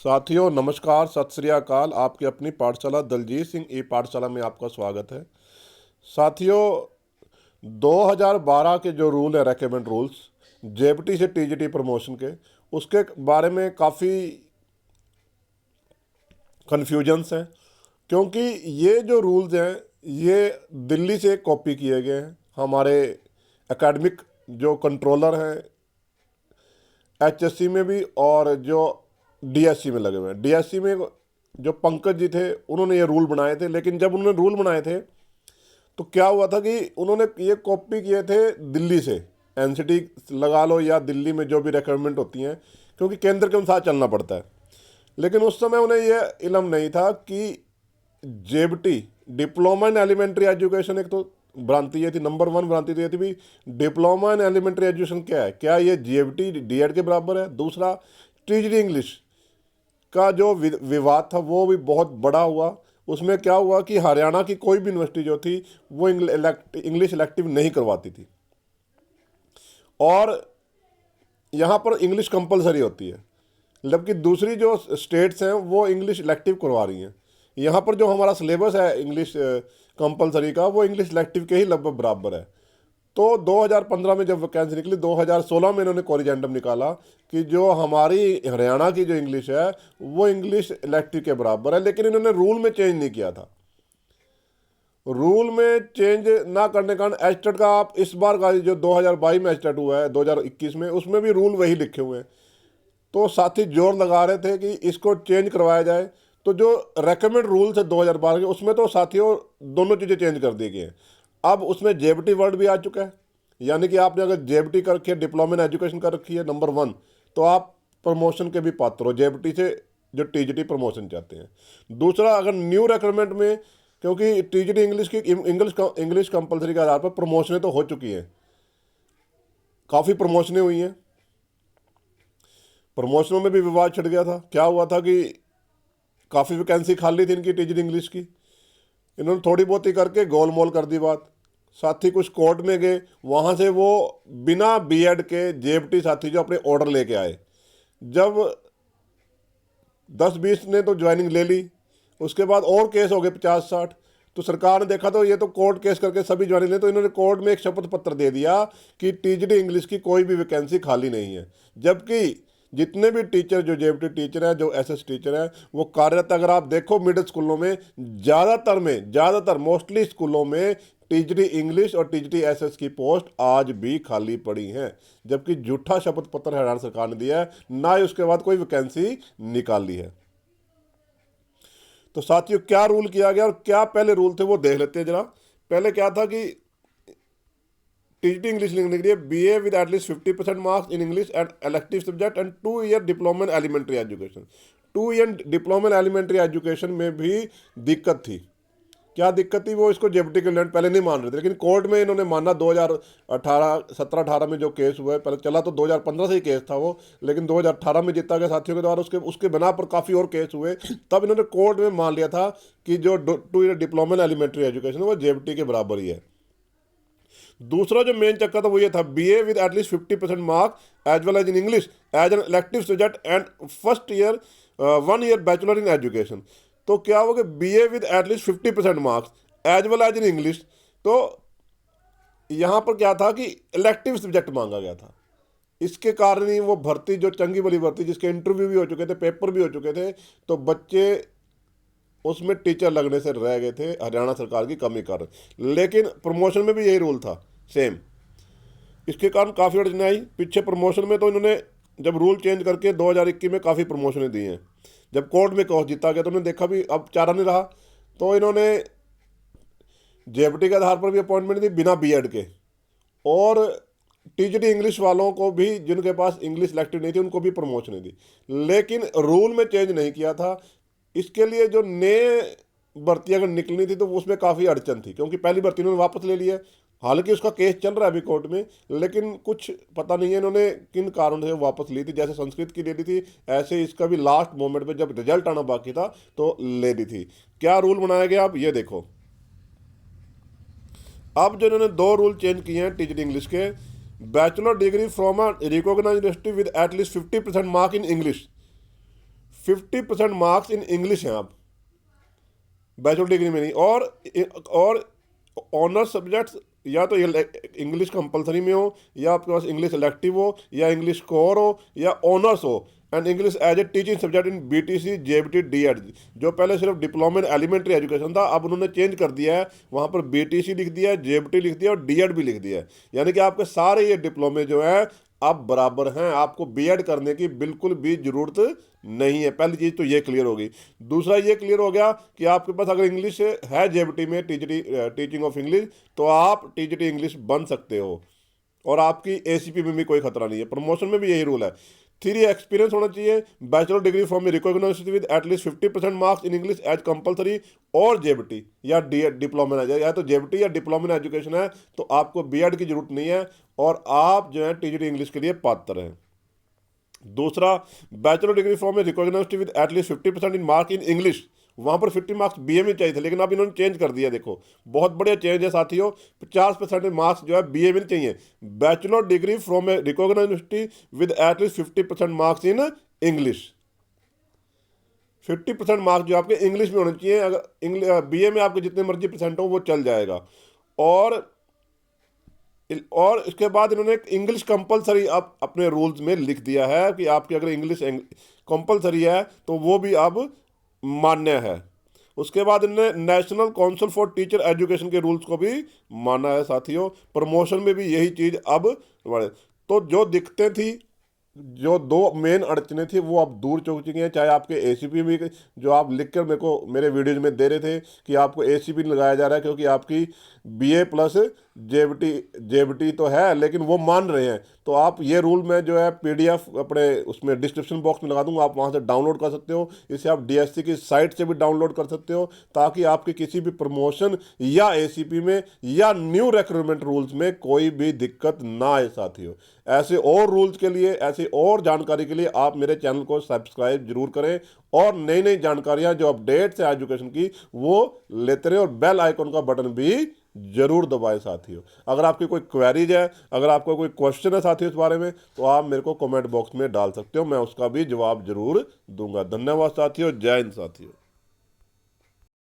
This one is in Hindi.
साथियों नमस्कार, सत श्री अकाल। आपकी अपनी पाठशाला दलजीत सिंह ई पाठशाला में आपका स्वागत है। साथियों, 2012 के जो रूल है, रेकमेंड रूल्स जेबीटी से टीजीटी प्रमोशन के, उसके बारे में काफ़ी कन्फ्यूजन्स हैं, क्योंकि ये जो रूल्स हैं ये दिल्ली से कॉपी किए गए हैं। हमारे एकेडमिक जो कंट्रोलर हैं एचएससी में भी, और जो डीएससी में लगे हुए हैं। डीएससी में जो पंकज जी थे उन्होंने ये रूल बनाए थे, लेकिन जब उन्होंने रूल बनाए थे तो क्या हुआ था कि उन्होंने ये कॉपी किए थे दिल्ली से, एनसीटी लगा लो या दिल्ली में जो भी रिक्वायरमेंट होती हैं, क्योंकि केंद्र के अनुसार चलना पड़ता है। लेकिन उस समय उन्हें यह इल्म नहीं था कि JBT diploma in elementary education, एक तो भ्रांति ये थी, नंबर 1 भ्रांति तो ये थी भी डिप्लोमा इन एलिमेंट्री एजुकेशन क्या है, क्या ये जेबीटी डीएड के बराबर है। दूसरा, टीजीटी इंग्लिश का जो विवाद था वो भी बहुत बड़ा हुआ। उसमें क्या हुआ कि हरियाणा की कोई भी यूनिवर्सिटी जो थी वो इंग्लिश इलेक्टिव नहीं करवाती थी, और यहाँ पर इंग्लिश कंपलसरी होती है, जबकि दूसरी जो स्टेट्स हैं वो इंग्लिश इलेक्टिव करवा रही हैं। यहाँ पर जो हमारा सिलेबस है इंग्लिश कंपलसरी का, वो इंग्लिश इलेक्टिव के ही लगभग बराबर है। तो 2015 में जब वैकेंसी निकली, 2016 में इन्होंने कॉरिजेंडम निकाला कि जो हमारी हरियाणा की जो इंग्लिश है वो इंग्लिश इलेक्टिव के बराबर है, लेकिन इन्होंने रूल में चेंज नहीं किया था। रूल में चेंज ना करने के कारण एचटेट का, आप इस बार का जो 2022 में एचटेट हुआ है 2021 में, उसमें भी रूल वही लिखे हुए हैं। तो साथी जोर लगा रहे थे कि इसको चेंज करवाया जाए। तो जो रेकमेंड रूल्स है 2012 के, उसमें तो साथियों दोनों चीज़ें चेंज कर दी गई हैं। अब उसमें जेबीटी वर्ड भी आ चुका है, यानी कि आपने अगर जेबीटी कर रखी है, डिप्लोमा इन एजुकेशन कर रखी है नंबर 1, तो आप प्रमोशन के भी पात्र हो, जेबीटी से जो टीजीटी प्रमोशन चाहते हैं। दूसरा, अगर न्यू रिक्वायरमेंट में, क्योंकि टीजीटी इंग्लिश की इंग्लिश कंपलसरी के आधार पर प्रमोशनें तो हो चुकी हैं, काफ़ी प्रमोशनें हुई हैं। प्रमोशनों में भी विवाद छिड़ गया था। क्या हुआ था कि काफ़ी वैकेंसी खाली थी इनकी टीजीटी इंग्लिश की, इन्होंने थोड़ी बहुत ही करके गोलमोल कर दी बात। साथी कुछ कोर्ट में गए, वहाँ से वो बिना बीएड के जेबीटी साथी जो अपने ऑर्डर लेके आए। जब 10-20 ने तो ज्वाइनिंग ले ली, उसके बाद और केस हो गए 50-60। तो सरकार ने देखा तो ये तो कोर्ट केस करके सभी ज्वाइनिंग ले, तो इन्होंने कोर्ट में एक शपथ पत्र दे दिया कि टीजीटी इंग्लिश की कोई भी वैकेंसी खाली नहीं है। जबकि जितने भी टीचर, जो जेबीटी टीचर हैं, जो एसएस टीचर हैं, वो कार्यरत, अगर आप देखो मिडिल स्कूलों में ज़्यादातर मोस्टली स्कूलों में टीजीटी इंग्लिश और टीजीटी एसएस की पोस्ट आज भी खाली पड़ी हैं, जबकि झूठा शपथ पत्र हरियाणा सरकार ने दिया है, ना ही उसके बाद कोई वैकेंसी निकाली है। तो साथियों, क्या रूल किया गया और क्या पहले रूल थे वो देख लेते हैं जरा। पहले क्या था कि टीजीटी इंग्लिश लिखने के लिए BA with at least 50% marks in English and elective subject and 2 year diploma in elementary education. 2 year diploma in elementary education में भी दिक्कत थी। क्या दिक्कत थी? वो इसको जेबीटी के पहले नहीं मान रहे थे, लेकिन कोर्ट में इन्होंने माना। 2017-18 में जो केस हुआ है, पहले चला तो 2015 से ही केस था वो, लेकिन 2018 में जीता गया साथियों के द्वारा। उसके बना पर काफ़ी और केस हुए, तब इन्होंने कोर्ट में मान लिया था कि जो 2 year diploma in elementary education वो जेबीटी के बराबर ही है। दूसरा जो मेन चक्कर था वो ये था, BA with at least 50% marks as well as in English as an elective subject and first year 1 year bachelor in education. तो क्या हो गया, BA with at least 50% marks as well as in English. तो यहाँ पर क्या था कि इलेक्टिव सब्जेक्ट मांगा गया था। इसके कारण ही वो भर्ती, जो चंगी बड़ी भर्ती, जिसके इंटरव्यू भी हो चुके थे, पेपर भी हो चुके थे, तो बच्चे उसमें टीचर लगने से रह गए थे हरियाणा सरकार की कमी कारण। लेकिन प्रमोशन में भी यही रूल था सेम। इसके कारण काफ़ी अड़चने आई पीछे प्रमोशन में। तो इन्होंने जब रूल चेंज करके 2021 में काफ़ी प्रमोशनें दी हैं। जब कोर्ट में केस जीता गया तो उन्होंने देखा भी अब चारा नहीं रहा, तो इन्होंने जेबीटी के आधार पर भी अपॉइंटमेंट दी बिना बीएड के, और टीजीटी इंग्लिश वालों को भी, जिनके पास इंग्लिश इलेक्टिव नहीं थी, उनको भी प्रमोशन दी। लेकिन रूल में चेंज नहीं किया था। इसके लिए जो नए भर्ती अगर निकलनी थी तो उसमें काफ़ी अड़चन थी, क्योंकि पहली भर्ती उन्होंने वापस ले लिया है। हालांकि उसका केस चल रहा है अभी कोर्ट में, लेकिन कुछ पता नहीं है इन्होंने किन कारण से वापस ली थी। जैसे संस्कृत की ले ली थी, ऐसे इसका भी लास्ट मोमेंट पे जब रिजल्ट आना बाकी था तो ले ली थी। क्या रूल बनाया गया आप ये देखो। अब जो इन्होंने 2 रूल चेंज किए हैं टीजीटी इंग्लिश के, bachelor degree from a recognised university with at least 50% mark in English 50% marks in English हैं आप बैचलर डिग्री में नहीं, और ऑनर्स सब्जेक्ट्स या तो इंग्लिश कंपलसरी में हो, या आपके पास इंग्लिश इलेक्टिव हो, या इंग्लिश कोर हो, या ऑनर्स हो, and English as a teaching subject in BTC JBT DEd. जो पहले सिर्फ डिप्लोमा इन एलिमेंट्री एजुकेशन था, अब उन्होंने चेंज कर दिया है, वहाँ पर बीटीसी लिख दिया है, जेबीटी लिख दिया है और डीएड भी लिख दिया है। यानी कि आपके सारे ये डिप्लोमे जो है अब बराबर हैं, आपको बीएड करने की बिल्कुल भी जरूरत नहीं है। पहली चीज़ तो ये क्लियर होगी। दूसरा ये क्लियर हो गया कि आपके पास अगर इंग्लिश है जेबीटी में, टीचिंग ऑफ इंग्लिश, तो आप टीजीटी इंग्लिश बन सकते हो और आपकी एसीपी में भी कोई खतरा नहीं है। प्रमोशन में भी यही रूल है। 3 एक्सपीरियंस होना चाहिए, bachelor degree from recognised with at least 50% marks in English as compulsory, और जेबीटी या डिप्लोमा, या तो जेबीटी या डिप्लोमा एजुकेशन है तो आपको बीएड की जरूरत नहीं है और आप जो है टीजीटी इंग्लिश के लिए पात्र हैं। दूसरा, bachelor degree from recognised with at least 50% in mark in English, वहाँ पर 50 मार्क्स बीए में चाहिए थे, लेकिन अब इन्होंने चेंज कर दिया। देखो बहुत बढ़िया चेंज है साथियों, 50% मार्क्स जो है बीए में चाहिए। Bachelor degree from a recognised university with at least 50% marks in English, 50% marks जो आपके इंग्लिश में होने चाहिए। अगर बीए में आपके जितने मर्जी परसेंट हो वो चल जाएगा। और इसके बाद इन्होंने एक इंग्लिश कंपलसरी अब अपने रूल्स में लिख दिया है कि आपकी अगर इंग्लिश कंपलसरी है तो वो भी अब मान्य है। उसके बाद इन्होंने national council for teacher education के रूल्स को भी माना है साथियों। प्रमोशन में भी यही चीज़ अब बढ़े। तो जो दिक्कतें थी, जो 2 मेन अड़चने थी वो अब दूर हो चुकी हैं। चाहे आपके एसीपी भी, जो आप लिख कर मेरे वीडियोज में दे रहे थे कि आपको एसीपी लगाया जा रहा है क्योंकि आपकी बीए प्लस जेबीटी तो है, लेकिन वो मान रहे हैं। तो आप ये रूल में जो है पीडीएफ अपने उसमें डिस्क्रिप्शन बॉक्स में लगा दूंगा, आप वहाँ से डाउनलोड कर सकते हो। इसे आप डीएससी की साइट से भी डाउनलोड कर सकते हो, ताकि आपके किसी भी प्रमोशन या एसीपी में या न्यू रिक्रूटमेंट रूल्स में कोई भी दिक्कत ना आए साथियों। ऐसे और रूल्स के लिए, ऐसी और जानकारी के लिए आप मेरे चैनल को सब्सक्राइब जरूर करें और नई नई जानकारियाँ जो अपडेट्स है एजुकेशन की वो लेते रहें, और बेल आइकन का बटन भी जरूर दबाएं साथियों। अगर आपकी कोई क्वेरीज है, अगर आपको कोई क्वेश्चन है साथियों इस बारे में, तो आप मेरे को कमेंट बॉक्स में डाल सकते हो, मैं उसका भी जवाब जरूर दूंगा। धन्यवाद साथियों, जय हिंद साथियों।